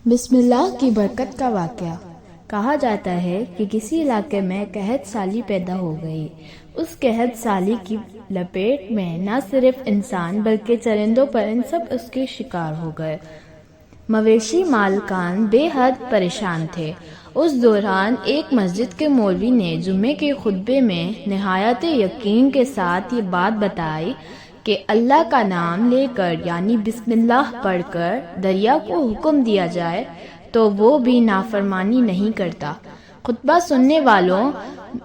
بسم اللہ کی برکت کا واقعہ۔ کہا جاتا ہے کہ کسی علاقے میں قحط سالی پیدا ہو گئی۔ اس قحط سالی کی لپیٹ میں نہ صرف انسان بلکہ چرندوں پرند سب اس کے شکار ہو گئے۔ مویشی مالکان بے حد پریشان تھے۔ اس دوران ایک مسجد کے مولوی نے جمعے کے خطبے میں نہایت یقین کے ساتھ یہ بات بتائی کہ اللہ کا نام لے کر یعنی بسم اللہ پڑھ کر دریا کو حکم دیا جائے تو وہ بھی نافرمانی نہیں کرتا۔ خطبہ سننے والوں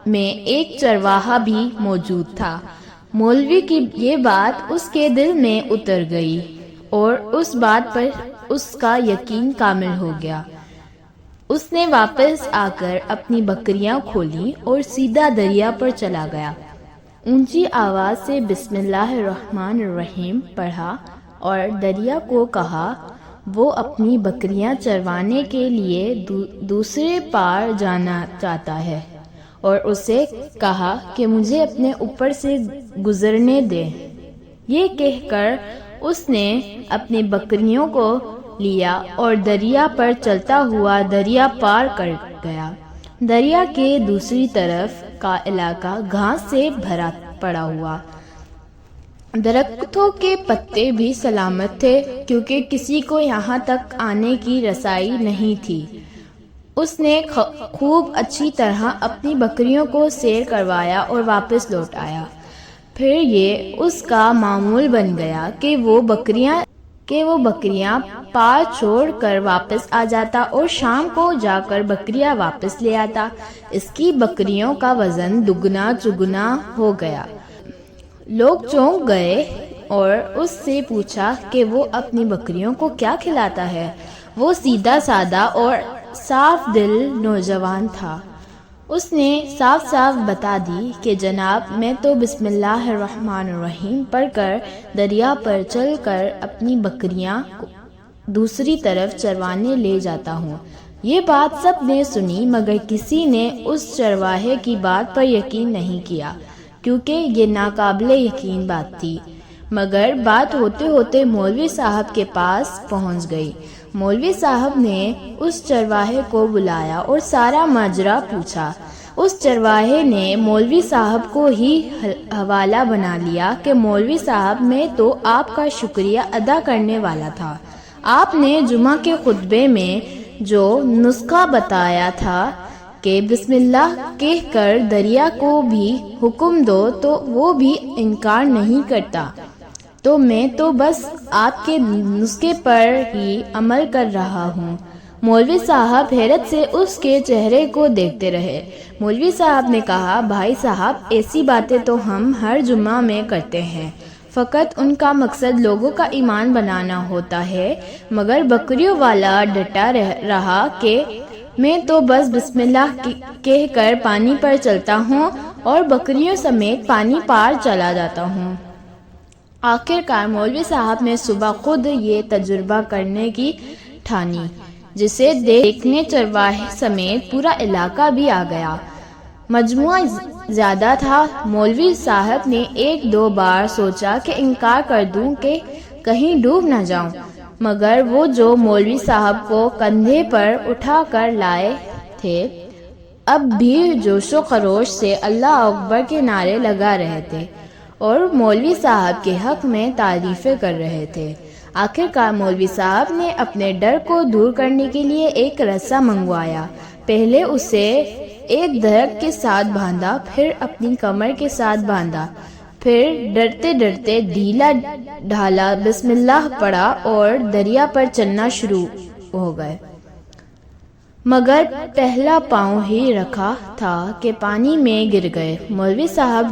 میں ایک چرواہا بھی موجود تھا۔ مولوی کی یہ بات اس کے دل میں اتر گئی اور اس بات پر اس کا یقین کامل ہو گیا۔ اس نے واپس آ کر اپنی بکریاں کھولیں اور سیدھا دریا پر چلا گیا۔ اونچی آواز سے بسم اللہ الرحمن الرحیم پڑھا اور دریا کو کہا وہ اپنی بکریاں چروانے کے لیے دوسرے پار جانا چاہتا ہے، اور اسے کہا کہ مجھے اپنے اوپر سے گزرنے دے۔ یہ کہہ کر اس نے اپنی بکریوں کو لیا اور دریا پر چلتا ہوا دریا پار کر گیا۔ دریا کے دوسری طرف کا علاقہ گھاس سے بھرا پڑا ہوا۔ درختوں کے پتے بھی سلامت تھے کیونکہ کسی کو یہاں تک آنے کی رسائی نہیں تھی۔ اس نے خوب اچھی طرح اپنی بکریوں کو سیر کروایا اور واپس لوٹ آیا۔ پھر یہ اس کا معمول بن گیا کہ وہ بکریاں پار چھوڑ کر واپس آ جاتا اور شام کو جا کر بکریاں واپس لے آتا۔ اس کی بکریوں کا وزن دگنا چگنا ہو گیا۔ لوگ چونک گئے اور اس سے پوچھا کہ وہ اپنی بکریوں کو کیا کھلاتا ہے۔ وہ سیدھا سادہ اور صاف دل نوجوان تھا۔ اس نے صاف صاف بتا دی کہ جناب میں تو بسم اللہ الرحمن الرحیم پڑھ کر دریا پر چل کر اپنی بکریاں دوسری طرف چروانے لے جاتا ہوں۔ یہ بات سب نے سنی مگر کسی نے اس چرواہے کی بات پر یقین نہیں کیا کیونکہ یہ ناقابل یقین بات تھی۔ مگر بات ہوتے ہوتے مولوی صاحب کے پاس پہنچ گئی۔ مولوی صاحب نے اس چرواہے کو بلایا اور سارا ماجرا پوچھا۔ اس چرواہے نے مولوی صاحب کو ہی حوالہ بنا لیا کہ مولوی صاحب میں تو آپ کا شکریہ ادا کرنے والا تھا۔ آپ نے جمعہ کے خطبے میں جو نسخہ بتایا تھا کہ بسم اللہ کہہ کر دریا کو بھی حکم دو تو وہ بھی انکار نہیں کرتا، تو میں تو بس آپ کے نسخے پر ہی عمل کر رہا ہوں۔ مولوی صاحب حیرت سے اس کے چہرے کو دیکھتے رہے۔ مولوی صاحب نے کہا بھائی صاحب ایسی باتیں تو ہم ہر جمعہ میں کرتے ہیں، فقط ان کا مقصد لوگوں کا ایمان بنانا ہوتا ہے۔ مگر بکریوں والا ڈٹا رہا کہ میں تو بس بسم اللہ کہہ کر پانی پر چلتا ہوں اور بکریوں سمیت پانی پار چلا جاتا ہوں۔ آخر کار مولوی صاحب نے صبح خود یہ تجربہ کرنے کی ٹھانی، جسے دیکھنے چرواہے سمیت پورا علاقہ بھی آ گیا۔ مجموعہ زیادہ تھا۔ مولوی صاحب نے ایک دو بار سوچا کہ انکار کر دوں کہ کہیں ڈوب نہ جاؤں، مگر وہ جو مولوی صاحب کو کندھے پر اٹھا کر لائے تھے اب بھی جوش و خروش سے اللہ اکبر کے نعرے لگا رہے تھے اور مولوی صاحب کے حق میں تعریفیں کر رہے تھے۔ آخر کار مولوی صاحب نے اپنے ڈر کو دور کرنے کے لیے ایک رسا منگوایا۔ پہلے اسے ایک درخت کے ساتھ باندھا، پھر اپنی کمر کے ساتھ باندھا، پھر ڈرتے ڈرتے ڈھیلا ڈھالا بسم اللہ پڑھا اور دریا پر چلنا شروع ہو گئے۔ مگر پہلا پاؤں ہی رکھا تھا کہ پانی میں گر گئے۔ مولوی صاحب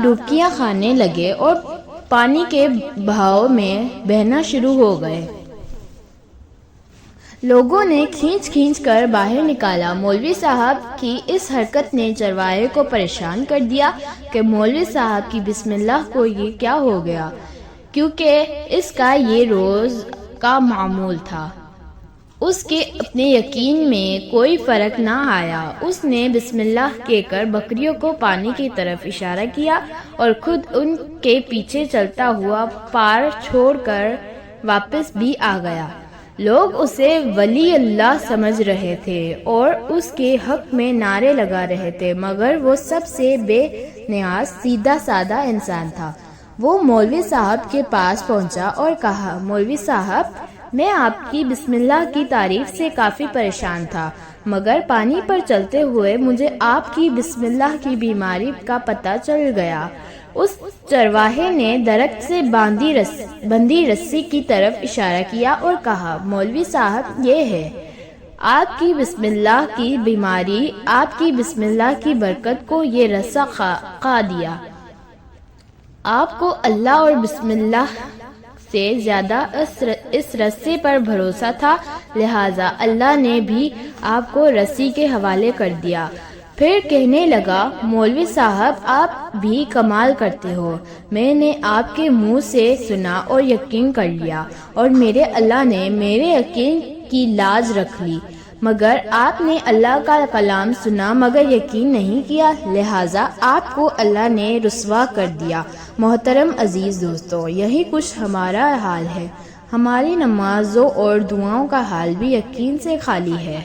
ڈوبکیاں کھانے لگے اور پانی کے بہاؤ میں بہنا شروع ہو گئے۔ لوگوں نے کھینچ کر باہر نکالا۔ مولوی صاحب کی اس حرکت نے چرواہے کو پریشان کر دیا کہ مولوی صاحب کی بسم اللہ کو یہ کیا ہو گیا، کیونکہ اس کا یہ روز کا معمول تھا۔ اس کے اپنے یقین میں کوئی فرق نہ آیا۔ اس نے بسم اللہ کہہ کر بکریوں کو پانی کی طرف اشارہ کیا اور خود ان کے پیچھے چلتا ہوا پار چھوڑ کر واپس بھی آ گیا۔ لوگ اسے ولی اللہ سمجھ رہے تھے اور اس کے حق میں نعرے لگا رہے تھے، مگر وہ سب سے بے نیاز سیدھا سادہ انسان تھا۔ وہ مولوی صاحب کے پاس پہنچا اور کہا، مولوی صاحب، میں آپ کی بسم اللہ کی تعریف سے کافی پریشان تھا، مگر پانی پر چلتے ہوئے مجھے آپ کی بسم اللہ کی بیماری کا پتہ چل گیا۔ اس چرواہے نے درخت سے بندھی رسی کی طرف اشارہ کیا اور کہا، مولوی صاحب، یہ ہے آپ کی بسم اللہ کی بیماری، آپ کی بسم اللہ کی برکت کو یہ رسا کھا دیا۔ آپ کو اللہ اور بسم اللہ سے زیادہ اس رسے پر بھروسہ تھا، لہٰذا اللہ نے بھی آپ کو رسی کے حوالے کر دیا۔ پھر کہنے لگا، مولوی صاحب، آپ بھی کمال کرتے ہو، میں نے آپ کے منہ سے سنا اور یقین کر لیا، اور میرے اللہ نے میرے یقین کی لاج رکھ لی، مگر آپ نے اللہ کا کلام سنا مگر یقین نہیں کیا، لہٰذا آپ کو اللہ نے رسوا کر دیا۔ محترم عزیز دوستو، یہی کچھ ہمارا حال ہے، ہماری نمازوں اور دعاؤں کا حال بھی یقین سے خالی ہے۔